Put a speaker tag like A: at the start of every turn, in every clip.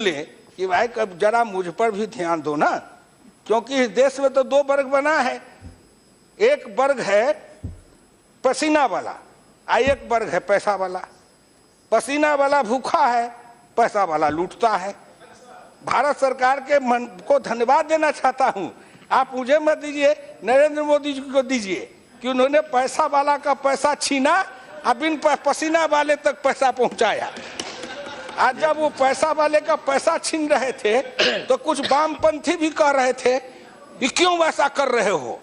A: कि भाई कब जरा मुझ पर भी ध्यान दो ना, क्योंकि इस देश में तो दो वर्ग बना है। एक वर्ग है पसीना वाला और एक वर्ग है पैसा वाला। पसीना वाला भूखा है, पैसा वाला लूटता है। भारत सरकार के मन को धन्यवाद देना चाहता हूं। आप मुझे मत दीजिए, नरेंद्र मोदी जी को दीजिए कि उन्होंने पैसा वाला का पैसा छीना और बिन पसीना वाले तक पैसा पहुंचाया। आज जब वो पैसा वाले का पैसा छीन रहे थे तो कुछ वामपंथी भी कह रहे थे कि क्यों वैसा कर रहे हो।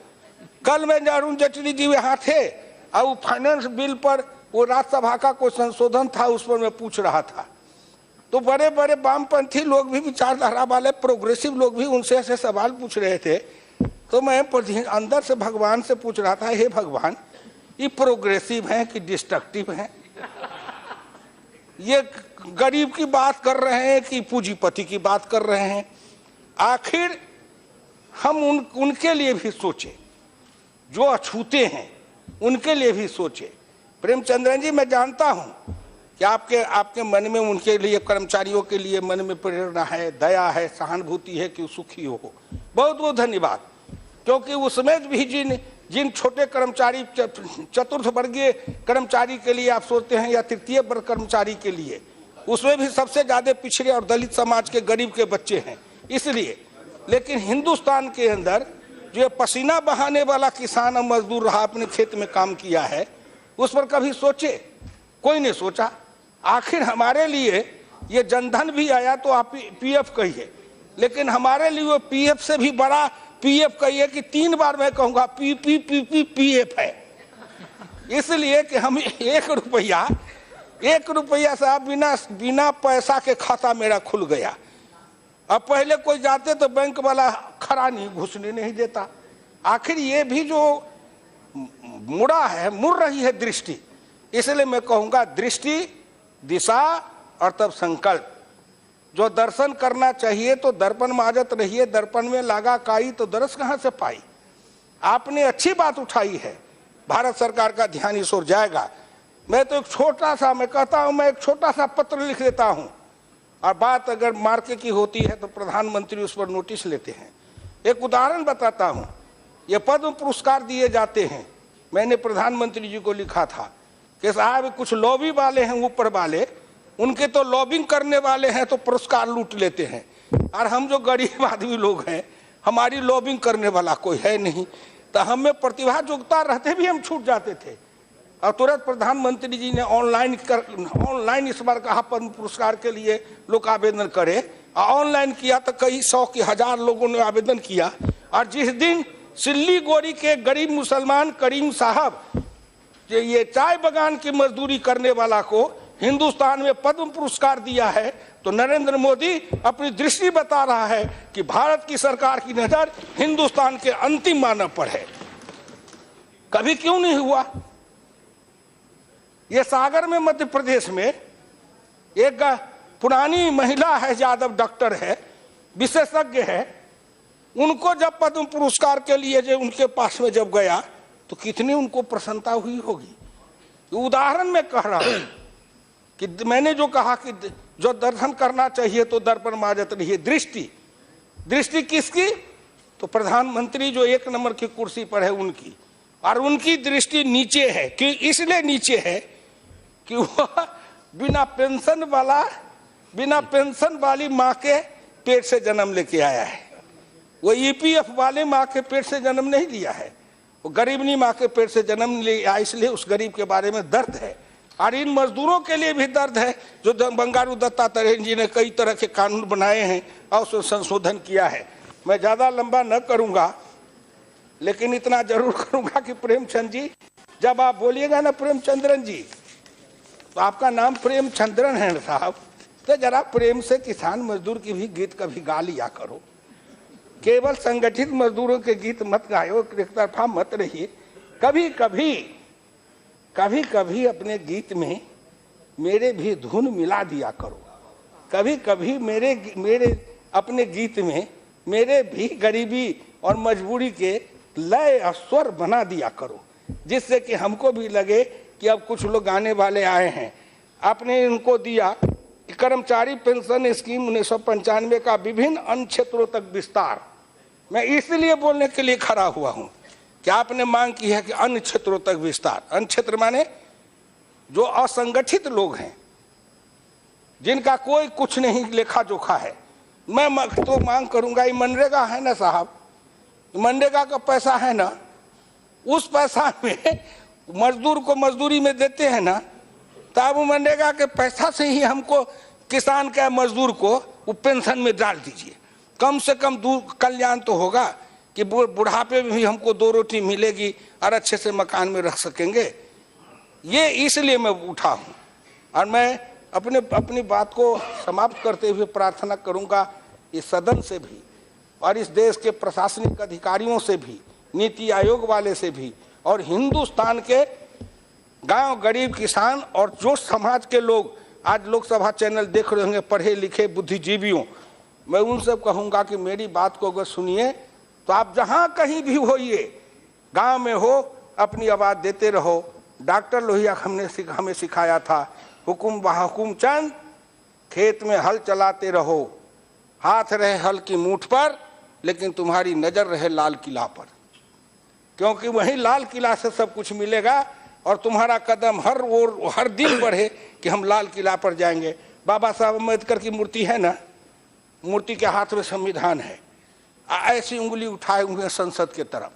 A: कल में अरुण जेटली जी यहाँ थे और वो फाइनेंस बिल पर वो राज्यसभा का कोई संशोधन था, उस पर मैं पूछ रहा था, तो बड़े बड़े वामपंथी लोग भी, विचारधारा वाले प्रोग्रेसिव लोग भी उनसे ऐसे सवाल पूछ रहे थे। तो मैं अंदर से भगवान से पूछ रहा था, हे भगवान, ये प्रोग्रेसिव हैं कि डिस्ट्रक्टिव हैं? ये गरीब की बात कर रहे हैं कि पूंजीपति की बात कर रहे हैं? आखिर हम उनके लिए भी सोचे, जो अछूते हैं उनके लिए भी सोचे। प्रेमचंद्रन जी, मैं जानता हूं कि आपके मन में उनके लिए, कर्मचारियों के लिए मन में प्रेरणा है, दया है, सहानुभूति है कि सुखी हो। बहुत बहुत धन्यवाद। क्योंकि उसमें भी जिन छोटे कर्मचारी, चतुर्थ वर्गीय कर्मचारी के लिए आप सोचते हैं या तृतीय वर्ग कर्मचारी के लिए, उसमें भी सबसे ज्यादा पिछड़े और दलित समाज के गरीब के बच्चे हैं, इसलिए। लेकिन हिंदुस्तान के अंदर जो पसीना बहाने वाला किसान और मजदूर रहा, अपने खेत में काम किया है, उस पर कभी सोचे? कोई नहीं सोचा। आखिर हमारे लिए ये जनधन भी आया तो आप पीएफ कहिए, लेकिन हमारे लिए वो पीएफ से भी बड़ा पीएफ कहिए कि 3 बार मैं कहूंगा पीएफ है। इसलिए कि हम 1 रुपया साहब बिना पैसा के खाता मेरा खुल गया। अब पहले कोई जाते तो बैंक वाला खड़ा नहीं, घुसने नहीं देता। आखिर ये भी जो मुड़ रही है दृष्टि, इसलिए मैं कहूंगा दृष्टि, दिशा और तब संकल्प। जो दर्शन करना चाहिए तो दर्पण माजत रहिए, दर्पण में लागा काई तो दरस कहां से पाई। आपने अच्छी बात उठाई है, भारत सरकार का ध्यान इस ओर जाएगा। मैं तो एक छोटा सा पत्र लिख देता हूं, और बात अगर मार्के की होती है तो प्रधानमंत्री उस पर नोटिस लेते हैं। एक उदाहरण बताता हूं, ये पद्म पुरस्कार दिए जाते हैं। मैंने प्रधानमंत्री जी को लिखा था कि साहब कुछ लॉबी वाले हैं ऊपर वाले, उनके तो लॉबिंग करने वाले हैं तो पुरस्कार लूट लेते हैं, और हम जो गरीब आदमी लोग हैं, हमारी लॉबिंग करने वाला कोई है नहीं, तो हमें प्रतिभा योग्यता रहते भी हम छूट जाते थे। और तुरंत प्रधानमंत्री जी ने ऑनलाइन इस बार कहा पद्म पुरस्कार के लिए लोग आवेदन करें, और ऑनलाइन किया तो कई 100 के 1000 लोगों ने आवेदन किया। और जिस दिन सिल्लीगुड़ी के गरीब मुसलमान करीम साहब, ये चाय बगान की मजदूरी करने वाला को हिंदुस्तान में पद्म पुरस्कार दिया है, तो नरेंद्र मोदी अपनी दृष्टि बता रहा है कि भारत की सरकार की नजर हिंदुस्तान के अंतिम मानव पर है। कभी क्यों नहीं हुआ? ये सागर में मध्य प्रदेश में एक पुरानी महिला है, यादव डॉक्टर है, विशेषज्ञ है, उनको जब पद्म पुरस्कार के लिए जो उनके पास में जब गया तो कितनी उनको प्रसन्नता हुई होगी। उदाहरण में कह रहा हूं कि मैंने जो कहा कि जो दर्शन करना चाहिए तो दर्पण माजत रहिए। दृष्टि किसकी? तो प्रधानमंत्री जो 1 नंबर की कुर्सी पर है उनकी, और उनकी दृष्टि नीचे है। कि इसलिए नीचे है कि वह बिना पेंशन वाली माँ के पेट से जन्म लेके आया है। वो ईपीएफ वाले माँ के पेट से जन्म नहीं लिया है, वो गरीबनी माँ के पेट से जन्म लिया, इसलिए उस गरीब के बारे में दर्द है। और इन मजदूरों के लिए भी दर्द है, जो बंगारू दत्तात्रेय जी ने कई तरह के कानून बनाए हैं और उसमें संशोधन किया है। मैं ज्यादा लंबा न करूंगा, लेकिन इतना जरूर करूंगा कि प्रेमचंद जी, जब आप बोलिएगा ना प्रेमचंद्रन जी, तो आपका नाम प्रेमचंद्रन है साहब, तो जरा प्रेम से किसान मजदूर की भी गीत कभी गा लिया करो। केवल संगठित मजदूरों के गीत मत गाओ, एक तरफा मत रहिए। कभी कभी अपने गीत में मेरे भी धुन मिला दिया करो। कभी कभी मेरे अपने गीत में मेरे भी गरीबी और मजबूरी के लय और स्वर बना दिया करो, जिससे कि हमको भी लगे कि अब कुछ लोग गाने वाले आए हैं। आपने इनको दिया कर्मचारी पेंशन स्कीम 1995 का विभिन्न अन्य क्षेत्रों तक विस्तार। मैं इसलिए बोलने के लिए खड़ा हुआ हूं कि आपने मांग की है कि अन्य क्षेत्रों तक विस्तार। अन्य क्षेत्र माने जो असंगठित लोग हैं, जिनका कोई कुछ नहीं लेखा जोखा है। मैं तो मांग करूंगा, ये मनरेगा है ना साहब, मनरेगा का पैसा है ना, उस पैसा में मजदूर को मजदूरी में देते हैं ना, तब मनरेगा के पैसा से ही हमको किसान का मजदूर को वो पेंशन में डाल दीजिए। कम से कम कल्याण तो होगा कि बुढ़ापे में भी हमको 2 रोटी मिलेगी और अच्छे से मकान में रह सकेंगे। ये इसलिए मैं उठा हूँ। और मैं अपनी बात को समाप्त करते हुए प्रार्थना करूंगा इस सदन से भी और इस देश के प्रशासनिक अधिकारियों से भी, नीति आयोग वाले से भी, और हिंदुस्तान के गांव गरीब किसान और जो समाज के लोग आज लोकसभा चैनल देख रहे होंगे, पढ़े लिखे बुद्धिजीवियों, मैं उनसे कहूंगा कि मेरी बात को अगर सुनिए तो आप जहां कहीं भी होइए, गांव में हो, अपनी आवाज देते रहो। डॉक्टर लोहिया हमें सिखाया था, हुकुम बहुकुम चंद, खेत में हल चलाते रहो, हाथ रहे हल की मूठ पर, लेकिन तुम्हारी नजर रहे लाल किला पर, क्योंकि वही लाल किला से सब कुछ मिलेगा और तुम्हारा कदम हर दिन बढ़े कि हम लाल किला पर जाएंगे। बाबा साहब अम्बेडकर की मूर्ति है ना, मूर्ति के हाथ में संविधान है, ऐसी उंगली उठाए हुए हैं संसद के तरफ।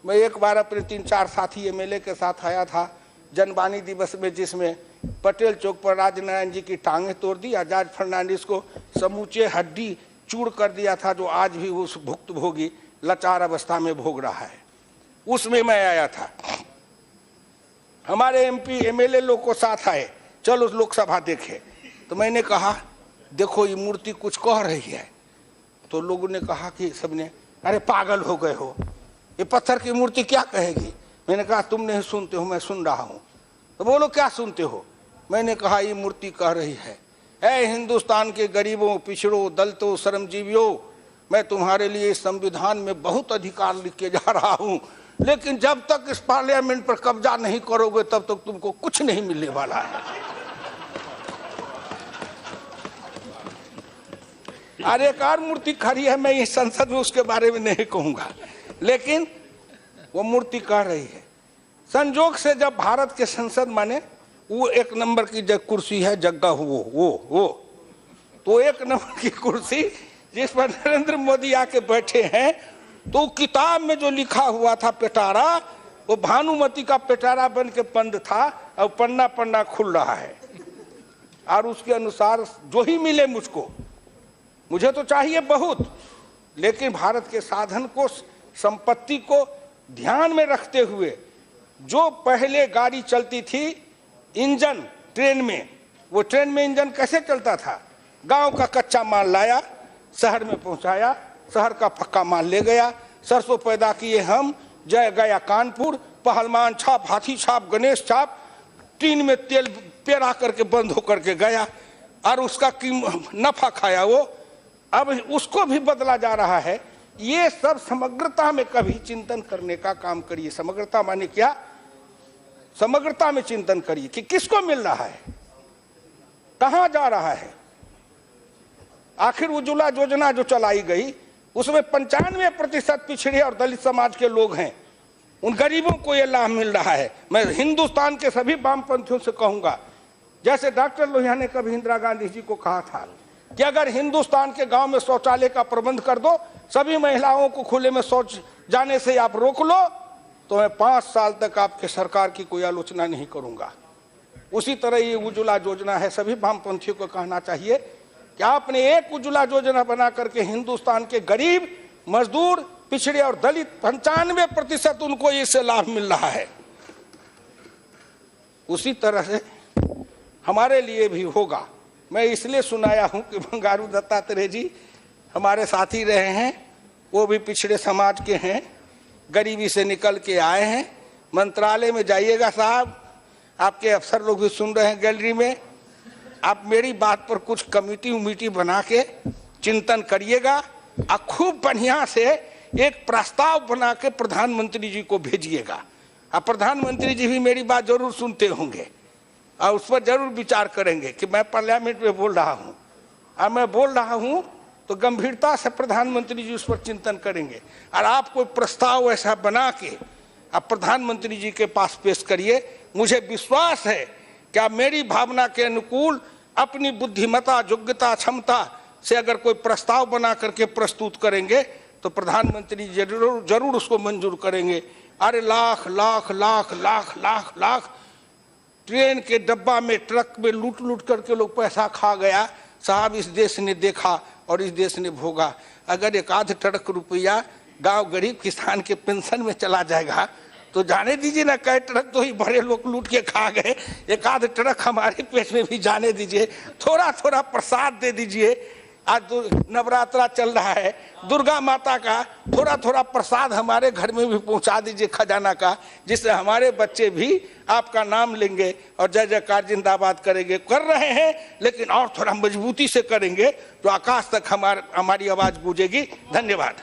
A: मैं एक बार अपने 3-4 साथी एमएलए के साथ आया था जनवाणी दिवस में, जिसमें पटेल चौक पर राजनारायण जी की टांगें तोड़ दी, आजाद फर्नांडिस को समूचे हड्डी चूर कर दिया था, जो आज भी उस भुक्तभोगी लाचार अवस्था में भोग रहा है। उसमें मैं आया था, हमारे एमपी एमएलए लोग को साथ आए, चलो लोकसभा देखे। तो मैंने कहा देखो ये मूर्ति कुछ कह रही है। तो लोगों ने कहा कि सबने, अरे पागल हो गए हो, ये पत्थर की मूर्ति क्या कहेगी। मैंने कहा तुम नहीं सुनते हो, मैं सुन रहा हूँ। तो बोलो क्या सुनते हो। मैंने कहा ये मूर्ति कह रही है, ऐ हिंदुस्तान के गरीबों, पिछड़ों, दलितों, श्रमजीवियों, मैं तुम्हारे लिए इस संविधान में बहुत अधिकार लिख के जा रहा हूँ, लेकिन जब तक इस पार्लियामेंट पर कब्जा नहीं करोगे तब तक तुमको कुछ नहीं मिलने वाला है। अरे एक और मूर्ति खड़ी है, मैं इस संसद में उसके बारे में नहीं कहूंगा, लेकिन वो मूर्ति कह रही है। संजोग से जब भारत के संसद माने वो 1 नंबर की कुर्सी है, जगह वो तो 1 नंबर की कुर्सी जिस पर नरेंद्र मोदी आके बैठे हैं, तो किताब में जो लिखा हुआ था पिटारा, वो भानुमति का पिटारा बन के बंद था, अब पन्ना पन्ना खुल रहा है। और उसके अनुसार जो ही मिले मुझे तो चाहिए बहुत, लेकिन भारत के साधन को, संपत्ति को ध्यान में रखते हुए, जो पहले गाड़ी चलती थी इंजन ट्रेन में, वो ट्रेन में इंजन कैसे चलता था, गांव का कच्चा माल लाया, शहर में पहुंचाया, शहर का पक्का माल ले गया, सरसों पैदा किए हम, जय गया कानपुर, पहलवान छाप, हाथी छाप, गणेश छाप, टीन में तेल पेरा करके बंद होकर के गया और उसका नफा खाया वो। अब उसको भी बदला जा रहा है। ये सब समग्रता में कभी चिंतन करने का काम करिए। समग्रता माने क्या, समग्रता में चिंतन करिए कि किसको मिल रहा है, कहां जा रहा है। आखिर उज्ज्वला योजना जो चलाई गई उसमें 95% पिछड़े और दलित समाज के लोग हैं, उन गरीबों को यह लाभ मिल रहा है। मैं हिंदुस्तान के सभी वामपंथियों से कहूंगा, जैसे डॉक्टर लोहिया ने कभी इंदिरा गांधी जी को कहा था कि अगर हिंदुस्तान के गांव में शौचालय का प्रबंध कर दो, सभी महिलाओं को खुले में शौच जाने से आप रोक लो, तो मैं 5 साल तक आपके सरकार की कोई आलोचना नहीं करूंगा। उसी तरह ये उज्ज्वला योजना है। सभी वामपंथियों को कहना चाहिए कि आपने एक उज्ज्वला योजना बना करके हिंदुस्तान के गरीब, मजदूर, पिछड़े और दलित 95% उनको इससे लाभ मिल रहा है। उसी तरह से हमारे लिए भी होगा। मैं इसलिए सुनाया हूं कि बंगारू दत्तात्रेय जी हमारे साथी रहे हैं, वो भी पिछड़े समाज के हैं, गरीबी से निकल के आए हैं। मंत्रालय में जाइएगा साहब, आपके अफसर लोग भी सुन रहे हैं गैलरी में, आप मेरी बात पर कुछ कमेटी उमिटी बना के चिंतन करिएगा और खूब बढ़िया से एक प्रस्ताव बना के प्रधानमंत्री जी को भेजिएगा। और प्रधानमंत्री जी भी मेरी बात जरूर सुनते होंगे और उस पर जरूर विचार करेंगे कि मैं पार्लियामेंट में बोल रहा हूँ और मैं बोल रहा हूँ तो गंभीरता से प्रधानमंत्री जी उस पर चिंतन करेंगे। और आप कोई प्रस्ताव ऐसा बना के आप प्रधानमंत्री जी के पास पेश करिए। मुझे विश्वास है कि आप मेरी भावना के अनुकूल अपनी बुद्धिमत्ता, योग्यता, क्षमता से अगर कोई प्रस्ताव बना करके प्रस्तुत करेंगे तो प्रधानमंत्री जरूर उसको मंजूर करेंगे। अरे लाख लाख लाख लाख लाख लाख ट्रेन के डब्बा में, ट्रक में लूट लूट करके लोग पैसा खा गया। साहब, इस देश ने देखा और इस देश ने भोगा। अगर एक आध ट्रक रुपया गांव गरीब किसान के पेंशन में चला जाएगा तो जाने दीजिए ना, कई ट्रक तो ही बड़े लोग लूट के खा गए, एक आध ट्रक हमारे पेट में भी जाने दीजिए। थोड़ा थोड़ा प्रसाद दे दीजिए। आज तो नवरात्रा चल रहा है, दुर्गा माता का थोड़ा थोड़ा प्रसाद हमारे घर में भी पहुंचा दीजिए खजाना का, जिससे हमारे बच्चे भी आपका नाम लेंगे और जय जयकार जिंदाबाद करेंगे। कर रहे हैं, लेकिन और थोड़ा मजबूती से करेंगे तो आकाश तक हमारी आवाज गूंजेगी। धन्यवाद।